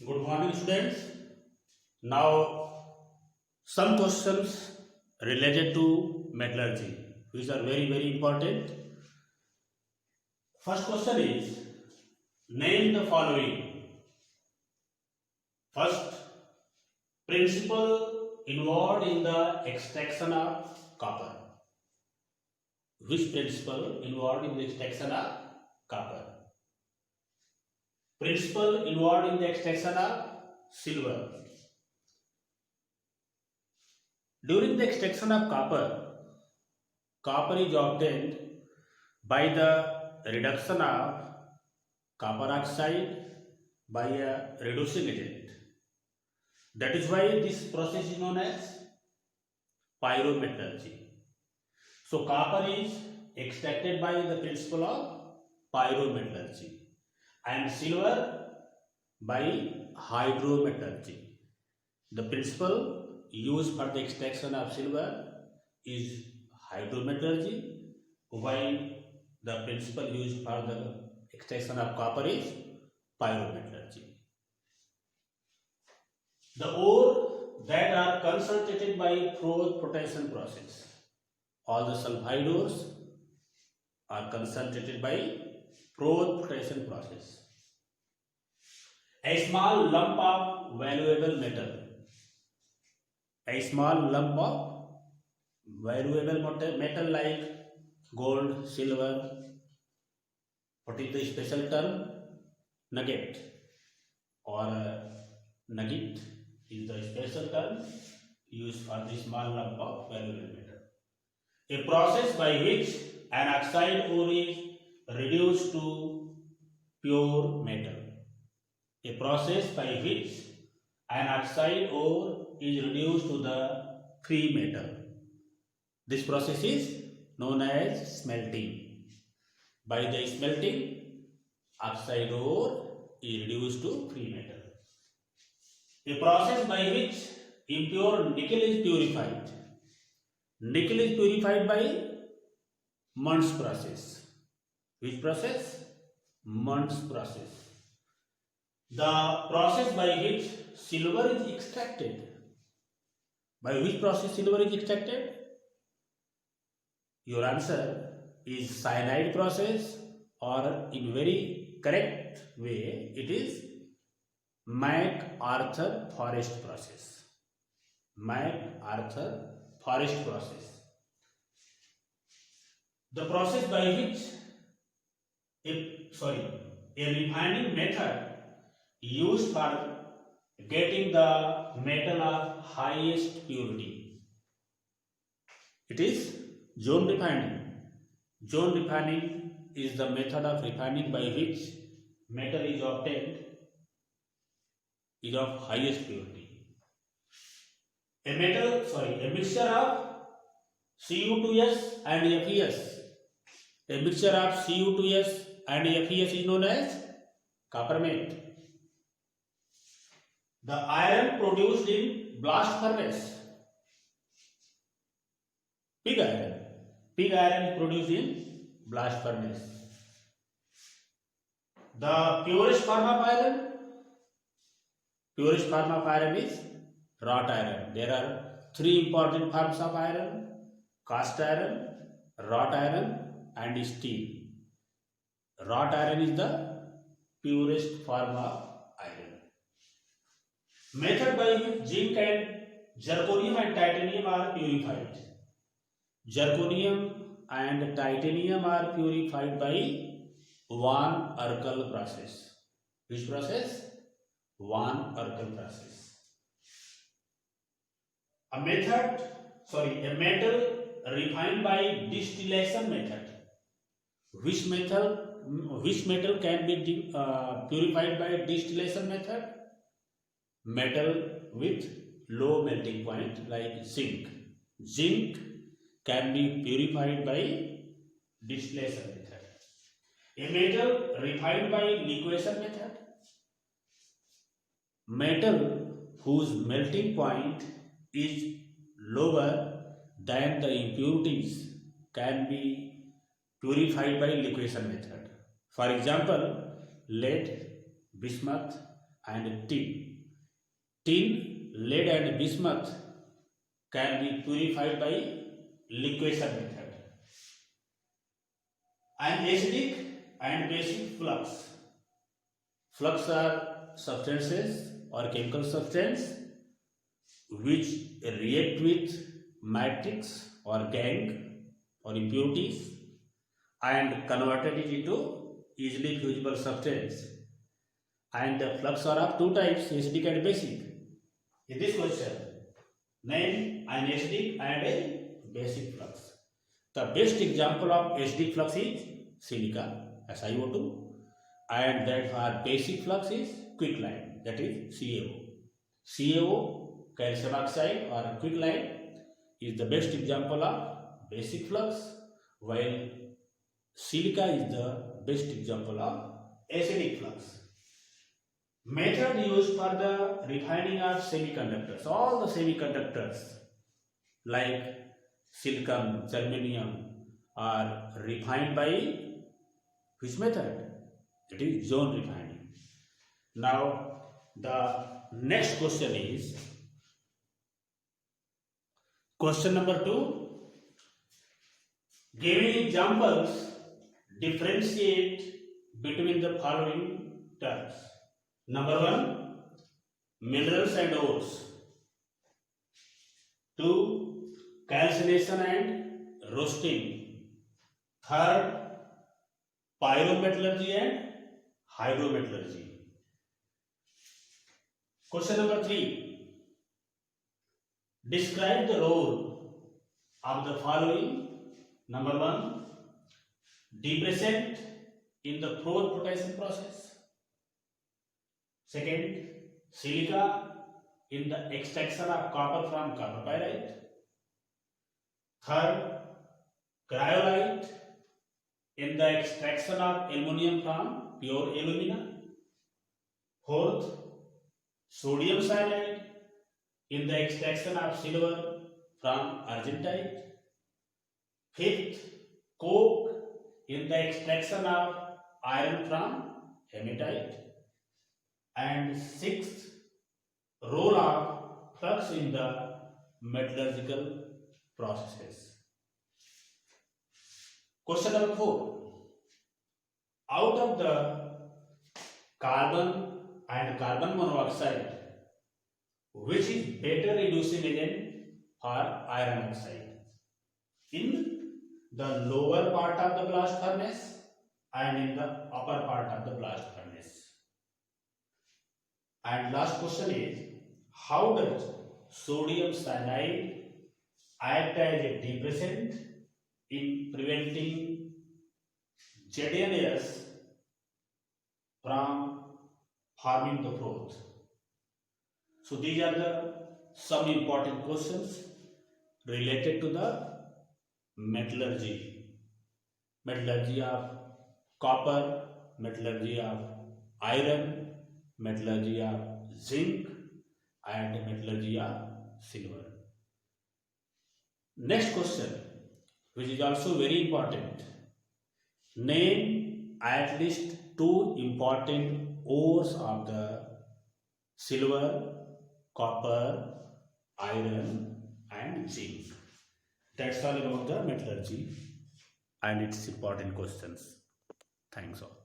Good morning, students. Now, some questions related to metallurgy, which are very important. First question is, name the following. First, principle involved in the extraction of copper. Which principle involved in the extraction of copper? Principle involved in the extraction of silver. During the extraction of copper, copper is obtained by the reduction of copper oxide by a reducing agent. That is why this process is known as pyrometallurgy. So copper is extracted by the principle of pyrometallurgy and silver by hydrometallurgy. The principle used for the extraction of silver is hydrometallurgy, while the principle used for the extraction of copper is pyrometallurgy. The ore that are concentrated by Froth flotation process, all the sulfide ores are concentrated by Froth flotation process. A small lump of valuable metal. A small lump of valuable metal like gold, silver. What is the special term? Nugget or nugget is the special term used for the small lump of valuable metal. A process by which an oxide ore is reduced to pure metal. A process by which an oxide ore is reduced to the free metal. This process is known as smelting. By the smelting, oxide ore is reduced to free metal. A process by which impure nickel is purified. Nickel is purified by Muntz process. Which process? Muntz process. The process by which silver is extracted. By which process silver is extracted? Your answer is cyanide process, or in very correct way it is MacArthur Forest process. MacArthur Forest process. The process by which a refining method used for getting the metal of highest purity. It is zone refining. Zone refining is the method of refining by which metal is obtained is of highest purity. A mixture of Cu2s and Fe(S). A mixture of Cu2s and Fe(S) is known as coppermate. The iron produced in blast furnace, pig iron. Pig iron is produced in blast furnace. The purest form of iron? Purest form of iron is wrought iron. There are three important forms of iron: cast iron, wrought iron and steel. Wrought iron is the purest form of iron. Method by which zinc and zirconium and titanium are purified. Zirconium and titanium are purified by Van Erkel process. Which process? Van Erkel process. A metal refined by distillation method. Which metal can be purified by distillation method? Metal with low melting point like zinc. Zinc can be purified by distillation method. A metal refined by liquefaction method. Metal whose melting point is lower than the impurities can be purified by liquefaction method. For example, lead, bismuth and tin. Tin, lead and bismuth can be purified by liquefaction method. And acidic and basic flux. Flux are substances or chemical substance which react with matrix or gang or impurities and converted it into easily fusible substance. And the flux are of two types, acidic and basic. In this question, name an acidic and a basic flux. The best example of acidic flux is silica, SiO2, and that for basic flux is quicklime, that is CaO. CaO, calcium oxide or quicklime, is the best example of basic flux, while silica is the best example of acidic flux. Method used for the refining of semiconductors. All the semiconductors like silicon, germanium are refined by which method? It is zone refining. Now the next question is question number 2. Giving examples, differentiate between the following terms. Number 1, minerals and ores. 2, calcination and roasting. 3rd, pyrometallurgy and hydrometallurgy. Question number 3. Describe the role of the following. Number 1, depressant in the 4-potassium process. 2nd, silica in the extraction of copper from copper pyrite. 3rd, cryolite in the extraction of aluminum from pure alumina. 4th, sodium cyanide in the extraction of silver from argentite. 5th, coke in the extraction of iron from hematite. And 6th, role of flux in the metallurgical processes. Question number 4. Out of the carbon and carbon monoxide, which is better reducing agent for iron oxide? In the lower part of the blast furnace and in the upper part of the blast furnace. And last question is, how does sodium cyanide act as a depressant in preventing ZNAs from forming the froth? So these are the some important questions related to the metallurgy of copper, metallurgy of iron, metallurgy of zinc, and metallurgy of silver. Next question, which is also very important. Name at least 2 important ores of the silver, copper, iron, and zinc. That's all about the metallurgy and its important questions. Thanks all.